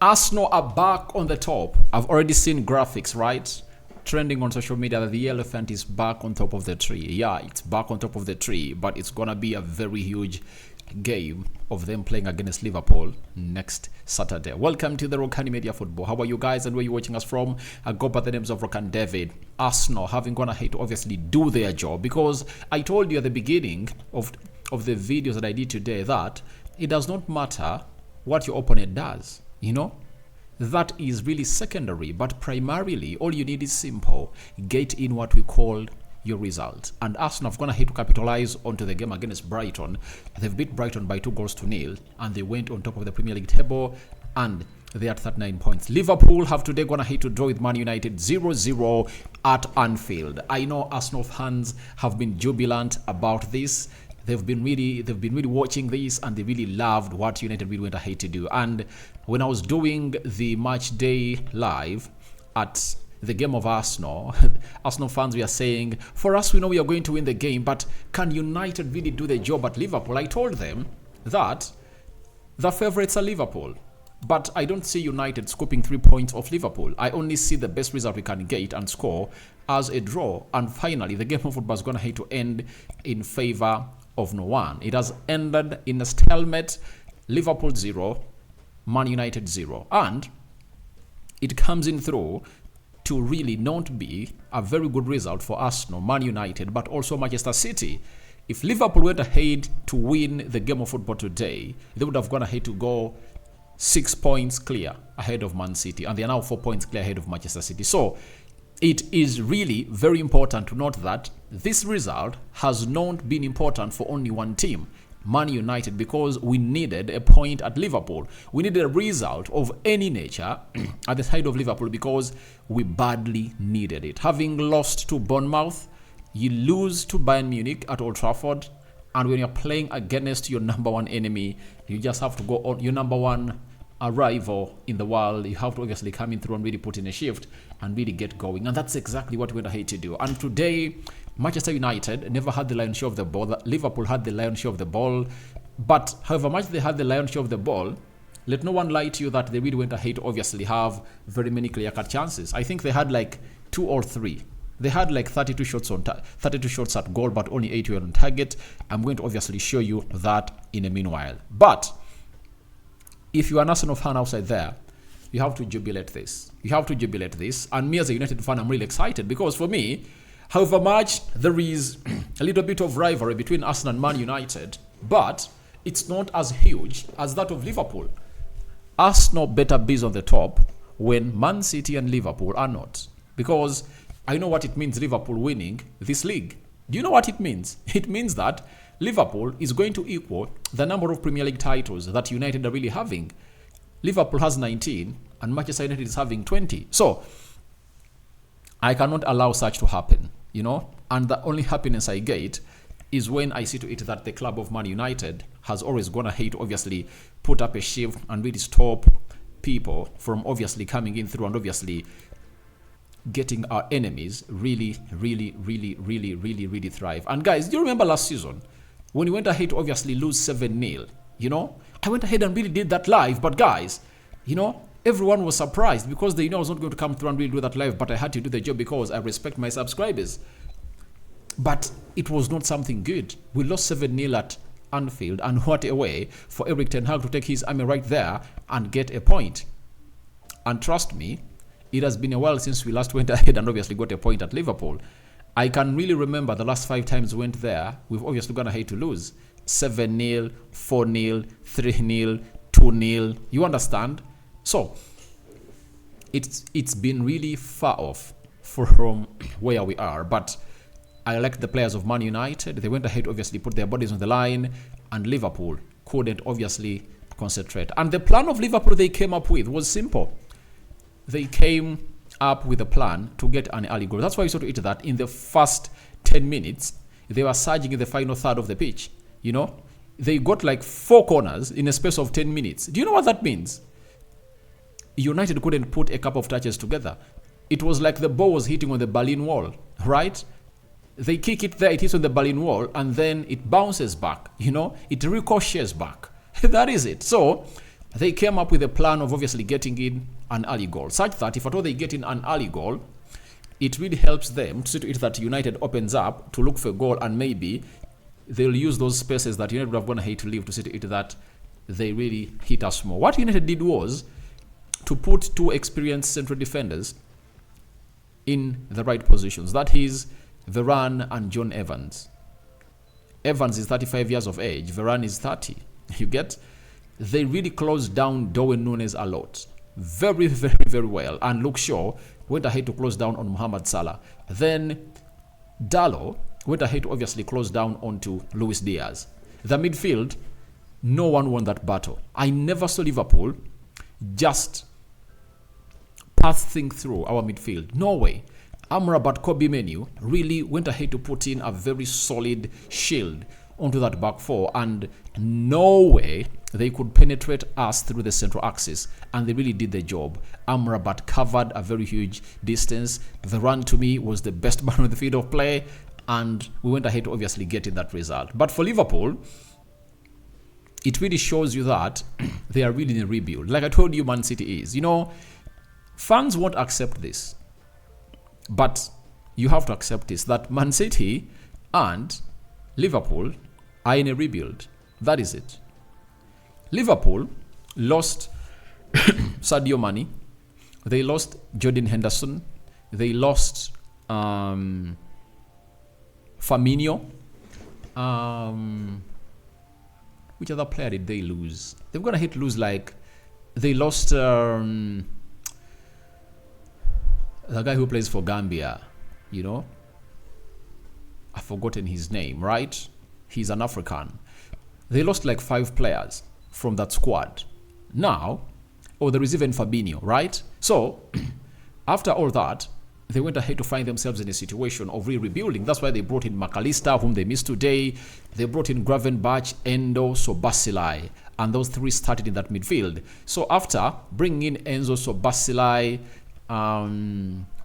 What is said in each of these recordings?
Arsenal are back on the top. I've already seen graphics, right? Trending on social media that the elephant is back on top of the tree. Yeah, it's back on top of the tree, but it's gonna be a very huge game of them playing against Liverpool next Saturday. Welcome to the Rokani Media Football. How are you guys and where you watching us from? I go by the names of Rokani David. Arsenal having gone ahead to obviously do their job, because I told you at the beginning of the videos that I did today that it does not matter what your opponent does, you know. That is really secondary, but primarily all you need is simple. Get in what we call your result. And Arsenal have gone ahead to capitalize onto the game against Brighton. They've beat Brighton by 2-0, and they went on top of the Premier League table, and they are at 39 points. Liverpool have today gone ahead to draw with Man United 0-0 at Anfield. I know Arsenal fans have been jubilant about this. They've been really watching this, and they really loved what United really went ahead to do. And when I was doing the match day live at the game of Arsenal, Arsenal fans were saying, for us, we know we are going to win the game, but can United really do the job at Liverpool? I told them that the favourites are Liverpool, but I don't see United scooping 3 points off Liverpool. I only see the best result we can get and score as a draw. And finally, the game of football is going to have to end in favour of no one. It has ended in a stalemate. Liverpool 0, Man United 0, and it comes in through to really not be a very good result for Arsenal, Man United, but also Manchester City. If Liverpool went ahead to win the game of football today, they would have gone ahead to go 6 points clear ahead of Man City, and they are now 4 points clear ahead of Manchester City. So it is really very important to note that this result has not been important for only one team, Man United, because we needed a point at Liverpool. We needed a result of any nature at the side of Liverpool because we badly needed it. Having lost to Bournemouth, you lose to Bayern Munich at Old Trafford, and when you're playing against your number one enemy, you just have to go on your number one rival in the world. You have to obviously come in through and really put in a shift and really get going, and that's exactly what we went ahead to do. And today, Manchester United never had the lion's share of the ball. Liverpool had the lion's share of the ball, but however much they had the lion's share of the ball, let no one lie to you that they really went ahead to obviously have very many clear-cut chances. I think they had like 2 or 3. They had like 32 shots at goal, but only 8 were on target. I'm going to obviously show you that in a meanwhile. But if you are an Arsenal fan outside there, you have to jubilate this. You have to jubilate this. And me as a United fan, I'm really excited because for me, however much there is a little bit of rivalry between Arsenal and Man United, but it's not as huge as that of Liverpool. Arsenal better be on the top when Man City and Liverpool are not. Because I know what it means Liverpool winning this league. Do you know what it means? It means that Liverpool is going to equal the number of Premier League titles that United are really having. Liverpool has 19 and Manchester United is having 20. So I cannot allow such to happen, you know. And the only happiness I get is when I see to it that the club of Man United has always gone ahead to obviously put up a shift and really stop people from obviously coming in through and obviously getting our enemies really thrive. And guys, do you remember last season when we went ahead to obviously lose 7-0? You know, I went ahead and really did that live, but guys, you know, everyone was surprised because they knew I was not going to come through and really do that live, but I had to do the job because I respect my subscribers. But it was not something good. We lost 7-0 at Anfield, and what a way for Erik ten Hag to take his army right there and get a point. And trust me, it has been a while since we last went ahead and obviously got a point at Liverpool. I can really remember the last 5 times we went there, we've obviously gone ahead to lose. 7-0, 4-0, 3-0, 2-0. You understand? So it's been really far off from where we are. But I like the players of Man United. They went ahead to obviously put their bodies on the line, and Liverpool couldn't obviously concentrate. And the plan of Liverpool they came up with was simple. They came up with a plan to get an early goal. That's why you saw to it that in the first 10 minutes, they were surging in the final third of the pitch. You know, they got like 4 corners in a space of 10 minutes. Do you know what that means? United couldn't put a couple of touches together. It was like the ball was hitting on the Berlin Wall, right? They kick it there, it hits on the Berlin Wall, and then it bounces back. You know, it ricochets back. That is it. So they came up with a plan of obviously getting in an early goal, such that if at all they get in an early goal, it really helps them to see to it that United opens up to look for a goal, and maybe they'll use those spaces that United would have gone ahead to leave to see to it that they really hit us more. What United did was to put two experienced central defenders in the right positions. That is Varane and John Evans. Evans is 35 years of age. Varane is 30. You get? They really closed down Darwin Núñez a lot. Very, very, very well. And Luke Shaw went ahead to close down on Mohamed Salah. Then Dalot went ahead to obviously close down onto Luis Diaz. The midfield, no one won that battle. I never saw Liverpool just pass things through our midfield. No way. Amrabat Kobe Menu really went ahead to put in a very solid shield onto that back four, and no way they could penetrate us through the central axis, and they really did the job. Amrabat covered a very huge distance. The run to me was the best man on the field of play, and we went ahead to obviously get in that result. But for Liverpool, it really shows you that they are really in a rebuild. Like I told you, Man City is. You know, fans won't accept this, but you have to accept this, that Man City and Liverpool are in a rebuild. That is it. Liverpool lost Sadio Mane. They lost Jordan Henderson. They lost Firmino. Which other player did they lose? They're going to hit lose, like they lost the guy who plays for Gambia, you know. I've forgotten his name, right? He's an African. They lost like 5 players from that squad. Now, there is even Fabinho, right? So, after all that, they went ahead to find themselves in a situation of rebuilding. That's why they brought in McAllister, whom they missed today. They brought in Gravenberch, Endo, Sobasilai, and those 3 started in that midfield. So after bringing in Enzo, Sobasilai,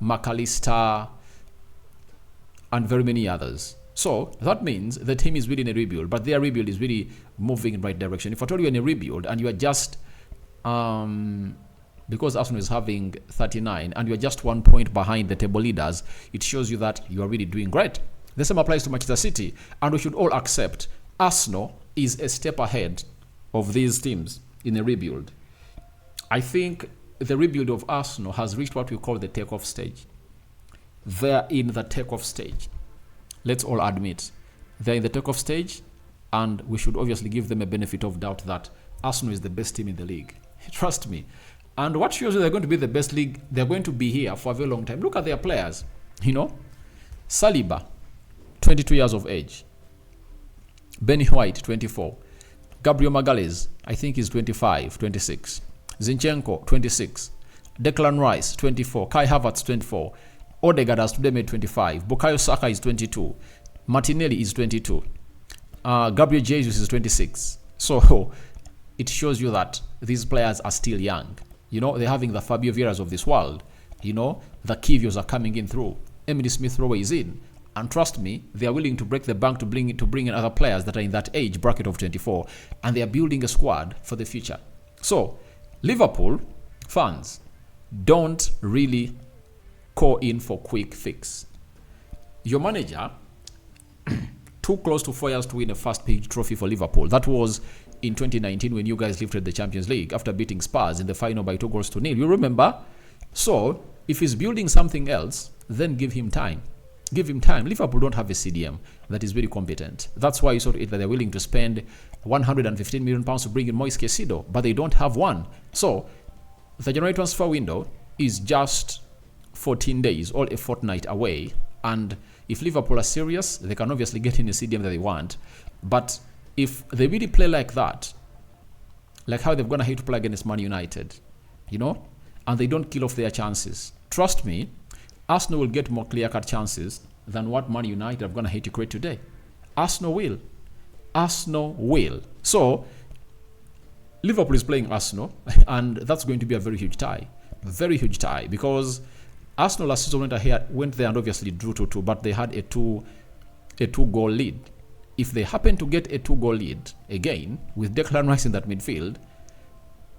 McAllister, and very many others. So that means the team is really in a rebuild, but their rebuild is really moving in the right direction. If I told you in a rebuild and you are just, because Arsenal is having 39 and you are just 1 point behind the table leaders, it shows you that you are really doing great. The same applies to Manchester City, and we should all accept Arsenal is a step ahead of these teams in a rebuild. I think the rebuild of Arsenal has reached what we call the takeoff stage. They're in the takeoff stage. Let's all admit they're in the takeoff stage, and we should obviously give them a benefit of doubt that Arsenal is the best team in the league. Trust me. And what shows you they're going to be the best league, they're going to be here for a very long time. Look at their players. You know, Saliba, 22 years of age. Benny White, 24. Gabriel Magalhaes, I think he's 25, 26. Zinchenko, 26. Declan Rice, 24. Kai Havertz, 24. Odegaard has today made 25. Bukayo Saka is 22. Martinelli is 22. Gabriel Jesus is 26. So it shows you that these players are still young. You know, they're having the Fabio Vieiras of this world. You know, the Kivios are coming in through. Emily Smith-Rowe is in. And trust me, they are willing to break the bank to bring in other players that are in that age bracket of 24. And they are building a squad for the future. So, Liverpool fans, don't really call in for quick fix. Your manager too close to 4 years to win a first page trophy for Liverpool. That was in 2019 when you guys lifted the Champions League after beating Spurs in the final by 2-0. You remember? So, if he's building something else, then give him time. Give him time. Liverpool don't have a CDM that is very competent. That's why you saw it that they're willing to spend £115 million to bring in Moise Caicedo, but they don't have one. So, the January transfer window is just 14 days or a fortnight away, and if Liverpool are serious, they can obviously get in a CDM that they want. But if they really play like that, like how they've gone ahead to play against Man United, you know, and they don't kill off their chances, trust me, Arsenal will get more clear-cut chances than what Man United have gone ahead to create today. Arsenal will. Arsenal will. So, Liverpool is playing Arsenal, and that's going to be a very huge tie. Very huge tie, because Arsenal last season went there and obviously drew 2-2, but they had a two-goal lead. If they happen to get a 2-goal lead again with Declan Rice in that midfield,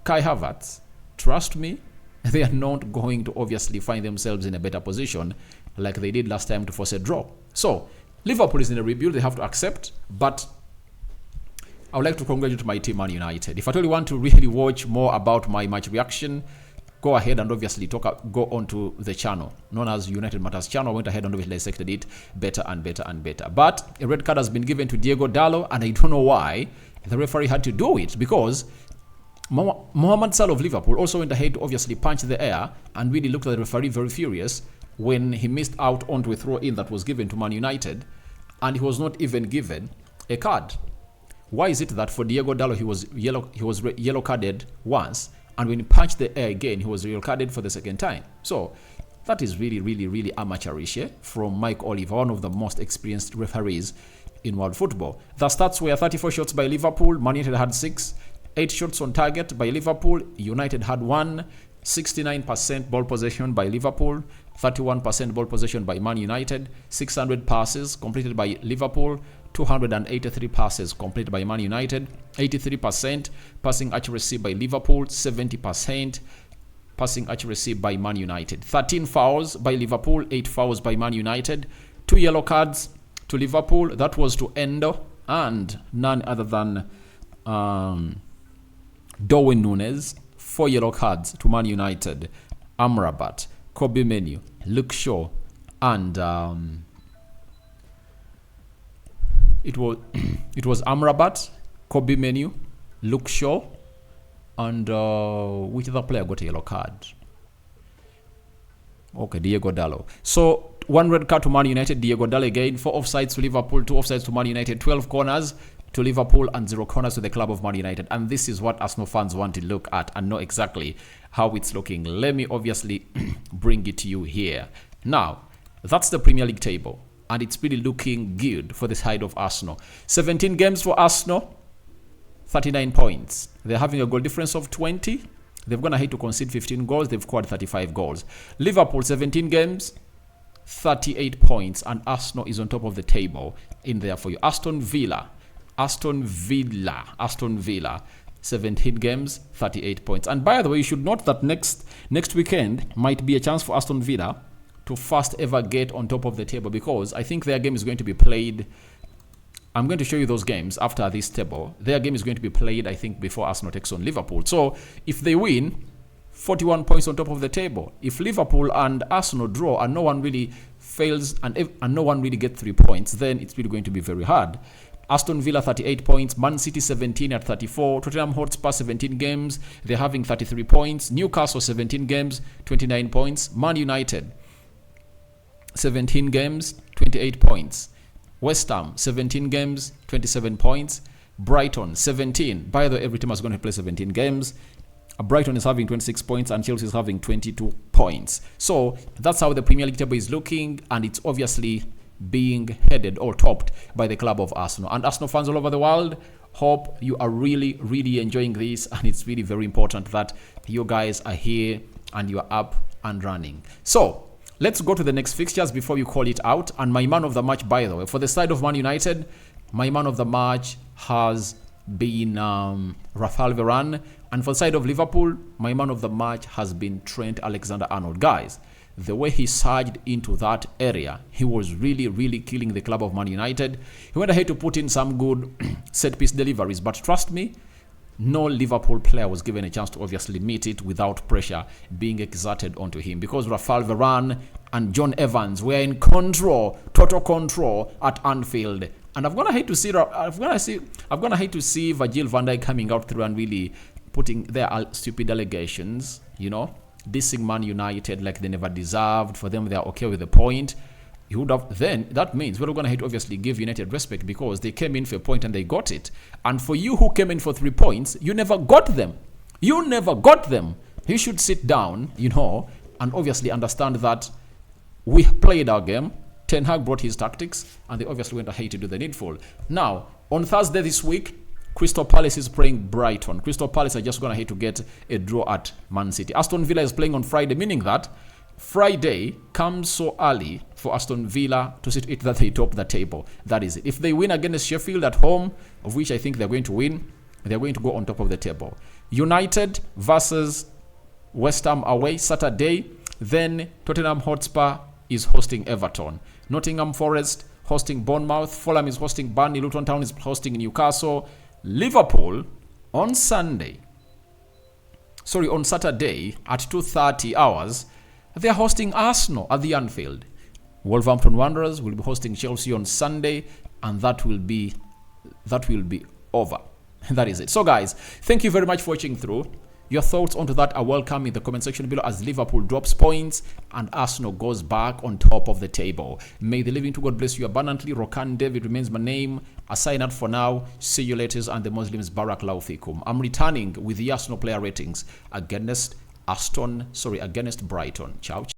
Kai Havertz, trust me, they are not going to obviously find themselves in a better position like they did last time to force a draw. So, Liverpool is in a rebuild, they have to accept, but I would like to congratulate my team, Man United. If at all you want to really watch more about my match reaction, go ahead and obviously go onto the channel known as United Matters channel. I went ahead and obviously dissected it better and better and better. But a red card has been given to Diego Dallo, and I don't know why the referee had to do it, because Mohamed Salah of Liverpool also went ahead to obviously punch the air and really looked at the referee very furious when he missed out onto a throw-in that was given to Man United, and he was not even given a card. Why is it that for Diego Dallo he was yellow carded once, and when he punched the air again he was yellow carded for the second time? So that is really amateurish, yeah? From Mike Oliver, one of the most experienced referees in world football. The stats were 34 shots by Liverpool, Man United had 6, 8 shots on target by Liverpool, United had 1, 69% ball possession by Liverpool, 31% ball possession by Man United, 600 passes completed by Liverpool, 283 passes completed by Man United, 83% passing accuracy by Liverpool, 70% passing accuracy by Man United. 13 fouls by Liverpool, 8 fouls by Man United, 2 yellow cards to Liverpool. That was to Endo and none other than Darwin Núñez. 4 yellow cards to Man United, Amrabat, Kobe Menu, Luke Shaw, and it was Amrabat, Kobe Menu, Luke Shaw, and which other player got a yellow card? Okay, Diego Dallo. So 1 red card to Man United, Diego Dallo again, 4 offsides to Liverpool, 2 offsides to Man United, 12 corners to Liverpool and 0 corners to the club of Man United. And this is what Arsenal fans want to look at and know exactly how it's looking. Let me obviously bring it to you here. Now, that's the Premier League table, and it's really looking good for the side of Arsenal. 17 games for Arsenal, 39 points. They're having a goal difference of 20. They've gone ahead to concede 15 goals. They've scored 35 goals. Liverpool, 17 games, 38 points, and Arsenal is on top of the table in there for you. Aston Villa, 17 games, 38 points. And by the way, you should note that next weekend might be a chance for Aston Villa to first ever get on top of the table, because I think their game is going to be played. I'm going to show you those games after this table. Their game is going to be played, I think, before Arsenal takes on Liverpool. So if they win, 41 points on top of the table. If Liverpool and Arsenal draw and no one really fails and no one really gets 3 points, then it's really going to be very hard. Aston Villa 38 points, Man City 17 at 34, Tottenham Hotspur 17 games, they're having 33 points, Newcastle 17 games, 29 points, Man United 17 games, 28 points, West Ham 17 games, 27 points, Brighton 17. By the way, every team is going to play 17 games. Brighton is having 26 points and Chelsea is having 22 points. So that's how the Premier League table is looking, and it's obviously being headed or topped by the club of Arsenal. And Arsenal fans all over the world, hope you are really enjoying this, and it's really very important that you guys are here and you are up and running. So let's go to the next fixtures before you call it out. And my man of the match, by the way, for the side of Man United, my man of the match has been Rafael Varane, and for the side of Liverpool, my man of the match has been Trent Alexander-Arnold. Guys, the way he surged into that area, he was really killing the club of Man United. He went ahead to put in some good set-piece deliveries, but trust me, no Liverpool player was given a chance to obviously meet it without pressure being exerted onto him, because Rafael Varane and John Evans were in control, total control at Anfield. And I've gone ahead to see Virgil van Dijk coming out through and really putting their stupid allegations, you know, dissing Man United like they never deserved. For them, they are okay with the point. You would have, then that means we're going to have to obviously give United respect, because they came in for a point and they got it. And for you who came in for 3 points, you never got them. You should sit down, you know, and obviously understand that we played our game. Ten Hag brought his tactics, and they obviously went ahead to do the needful. Now, on Thursday this week, Crystal Palace is playing Brighton. Crystal Palace are just going to have to get a draw at Man City. Aston Villa is playing on Friday, meaning that Friday comes so early for Aston Villa to sit it that they top the table. That is it. If they win against Sheffield at home, of which I think they're going to win, they're going to go on top of the table. United versus West Ham away Saturday. Then Tottenham Hotspur is hosting Everton. Nottingham Forest hosting Bournemouth. Fulham is hosting Burnley. Luton Town is hosting Newcastle. Liverpool on Saturday at 2:30 hours, they are hosting Arsenal at the Anfield. Wolverhampton Wanderers will be hosting Chelsea on Sunday, and that will be over. That is it. So guys, thank you very much for watching through. Your thoughts onto that are welcome in the comment section below as Liverpool drops points and Arsenal goes back on top of the table. May the living to God bless you abundantly. Rokani David remains my name. I sign out for now. See you later, and the Muslims Barak Laufikum. I'm returning with the Arsenal player ratings against Brighton. Ciao.